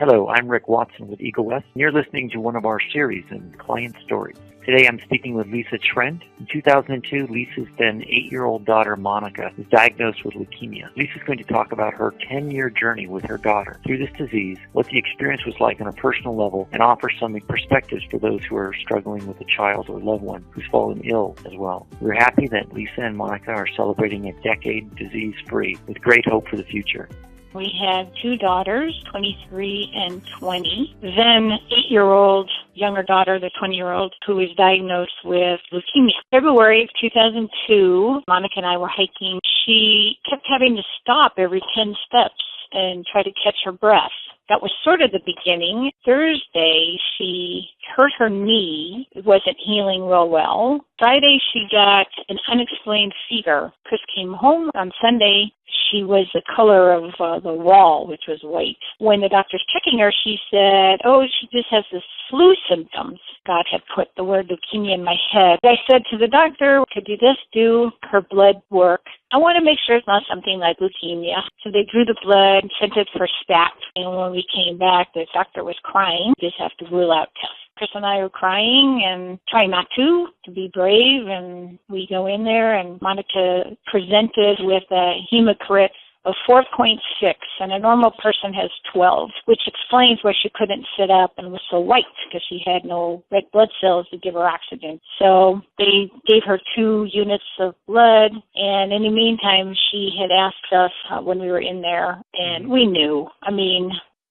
Hello, I'm Rick Watson with Eagle West, and you're listening to one of our series in Client Stories. Today I'm speaking with Lisa Trent. In 2002, Lisa's then 8-year-old daughter, Monica, was diagnosed with leukemia. Lisa's going to talk about her 10-year journey with her daughter through this disease, what the experience was like on a personal level, and offer some perspectives for those who are struggling with a child or loved one who's fallen ill as well. We're happy that Lisa and Monica are celebrating a decade disease-free with great hope for the future. We had 2 daughters, 23 and 20. Then 8-year-old younger daughter, the 20-year-old, who was diagnosed with leukemia. February of 2002, Monica and I were hiking. She kept having to stop every 10 steps and try to catch her breath. That was sort of the beginning. Thursday, she hurt her knee. It wasn't healing real well. Friday, she got an unexplained fever. Chris came home on Sunday. She was the color of the wall, which was white. When the doctor's checking her, she said, she just has the flu symptoms. God had put the word leukemia in my head. I said to the doctor, could you just do her blood work? I want to make sure it's not something like leukemia. So they drew the blood, sent it for stat. And when we came back, the doctor was crying. Just have to rule out tests. Chris and I were crying and trying not to be brave. And we go in there, and Monica presented with a hematocrit of 4.6, and a normal person has 12, which explains why she couldn't sit up and was so white, because she had no red blood cells to give her oxygen. So they gave her 2 units of blood, and in the meantime, she had asked us when we were in there, and we knew.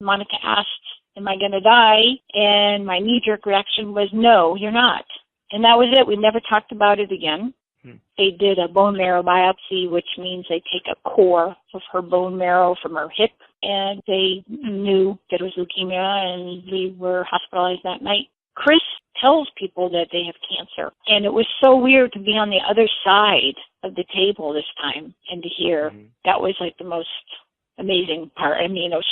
Monica asked, am I going to die? And my knee-jerk reaction was, no, you're not. And that was it. We never talked about it again. They did a bone marrow biopsy, which means they take a core of her bone marrow from her hip, and they knew that it was leukemia, and we were hospitalized that night. Chris tells people that they have cancer, and it was so weird to be on the other side of the table this time and to hear. That was like the most amazing part.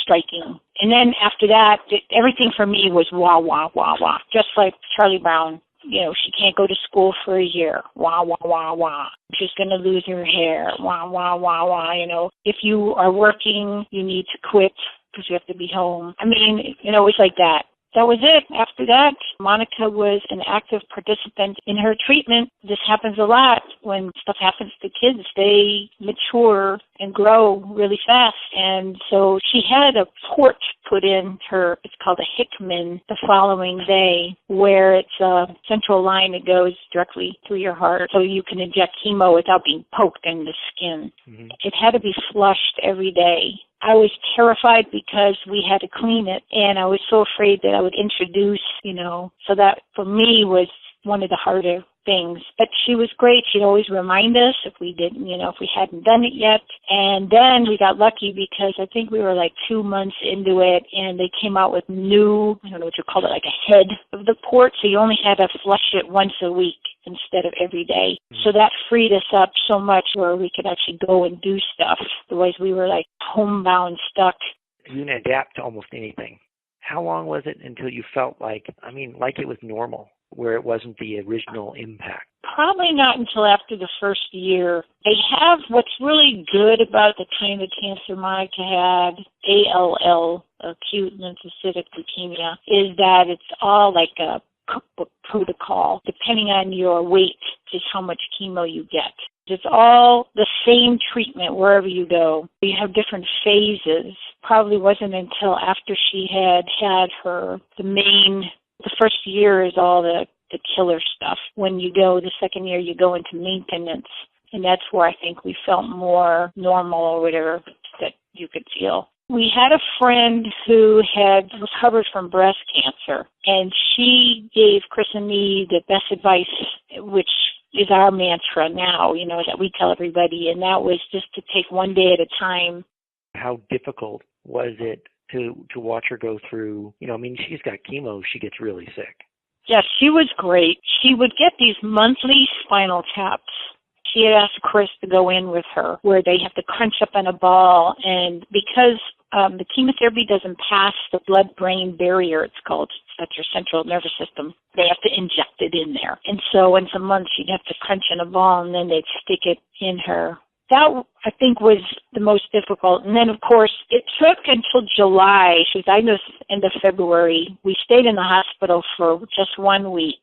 Striking. And then after that, everything for me was wah, wah, wah, wah, just like Charlie Brown. She can't go to school for a year. Wah, wah, wah, wah. She's going to lose her hair. Wah, wah, wah, wah. If you are working, you need to quit because you have to be home. It was like that. That was it. After that, Monica was an active participant in her treatment. This happens a lot when stuff happens to kids. They mature and grow really fast. And so she had a port put in her, it's called a Hickman, the following day, where it's a central line that goes directly through your heart, so you can inject chemo without being poked in the skin. It had to be flushed every day. I was terrified because we had to clean it, and I was so afraid that I would introduce, so that for me was one of the harder things. But she was great. She'd always remind us if we didn't, if we hadn't done it yet. And then we got lucky because I think we were like 2 months into it, and they came out with new, I don't know what you call it, like a head of the port, so you only had to flush it once a week instead of every day. So that freed us up so much where we could actually go and do stuff. Otherwise we were like homebound, stuck. You can adapt to almost anything. How long was it until you felt like it was normal, where it wasn't the original impact? Probably not until after the first year. They have what's really good about the kind of cancer Monica had, ALL, acute lymphocytic leukemia, is that it's all like a cookbook protocol. Depending on your weight is how much chemo you get. It's all the same treatment wherever you go. You have different phases. Probably wasn't until after she had the first year is all the killer stuff. When you go, the second year you go into maintenance. And that's where I think we felt more normal or whatever that you could feel. We had a friend who had recovered from breast cancer, and she gave Chris and me the best advice, which is our mantra now, that we tell everybody, and that was just to take one day at a time. How difficult was it to watch her go through, she's got chemo, she gets really sick. Yes, she was great. She would get these monthly spinal taps. She had asked Chris to go in with her, where they have to crunch up on a ball, and because the chemotherapy doesn't pass the blood-brain barrier, it's called, that's your central nervous system, they have to inject it in there. And so once a month she'd have to crunch in a ball, and then they'd stick it in her that, I think, was the most difficult. And then, of course, it took until July. She was diagnosed end of February. We stayed in the hospital for just 1 week.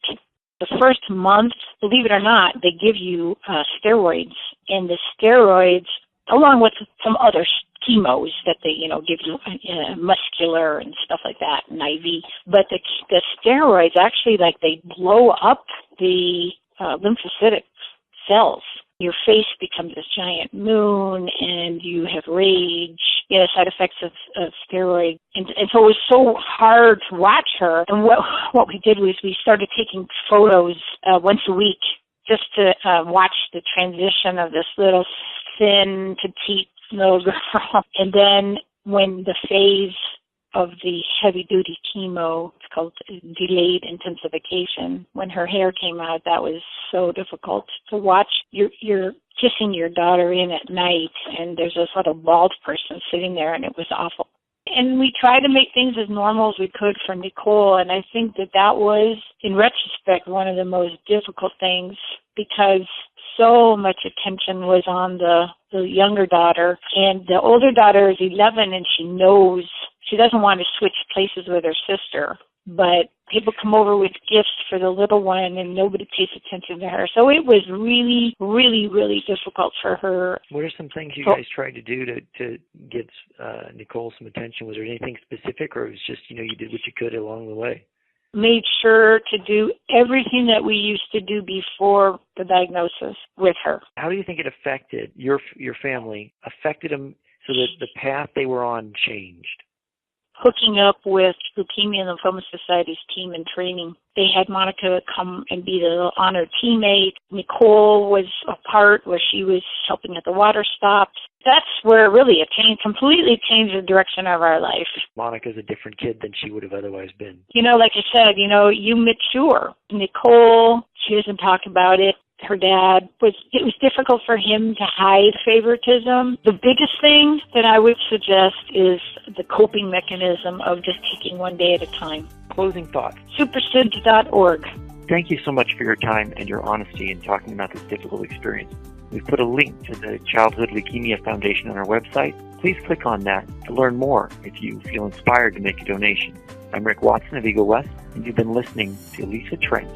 The first month, believe it or not, they give you steroids. And the steroids, along with some other chemos that they, give you muscular and stuff like that, and IV. But the steroids actually, they blow up the lymphocytic cells. Your face becomes this giant moon, and you have rage, side effects of steroids. And so it was so hard to watch her. And what we did was we started taking photos once a week just to watch the transition of this little thin, petite little girl. And then when the phase of the heavy-duty chemo, it's called delayed intensification, when her hair came out, that was so difficult to watch. You're kissing your daughter in at night, and there's this little bald person sitting there, and it was awful. And we tried to make things as normal as we could for Nicole, and I think that was, in retrospect, one of the most difficult things, because so much attention was on the younger daughter, and the older daughter is 11, and she knows she doesn't want to switch places with her sister, but people come over with gifts for the little one, and nobody pays attention to her. So it was really, really, really difficult for her. What are some things you guys tried to do to get Nicole some attention? Was there anything specific, or it was just, you did what you could along the way? Made sure to do everything that we used to do before the diagnosis with her. How do you think it affected your family, affected them so that the path they were on changed? Hooking up with Leukemia and Lymphoma Society's team in training. They had Monica come and be the honored teammate. Nicole was a part where she was helping at the water stops. That's where really it completely changed the direction of our life. Monica's a different kid than she would have otherwise been. Like I said, you mature. Nicole, she doesn't talk about it. Her dad it was difficult for him to hide favoritism. The biggest thing that I would suggest is the coping mechanism of just taking one day at a time. Closing thoughts. Supersid.org. Thank you so much for your time and your honesty in talking about this difficult experience. We've put a link to the Childhood Leukemia Foundation on our website. Please click on that to learn more if you feel inspired to make a donation. I'm Rick Watson of Eagle West, and you've been listening to Lisa Trent.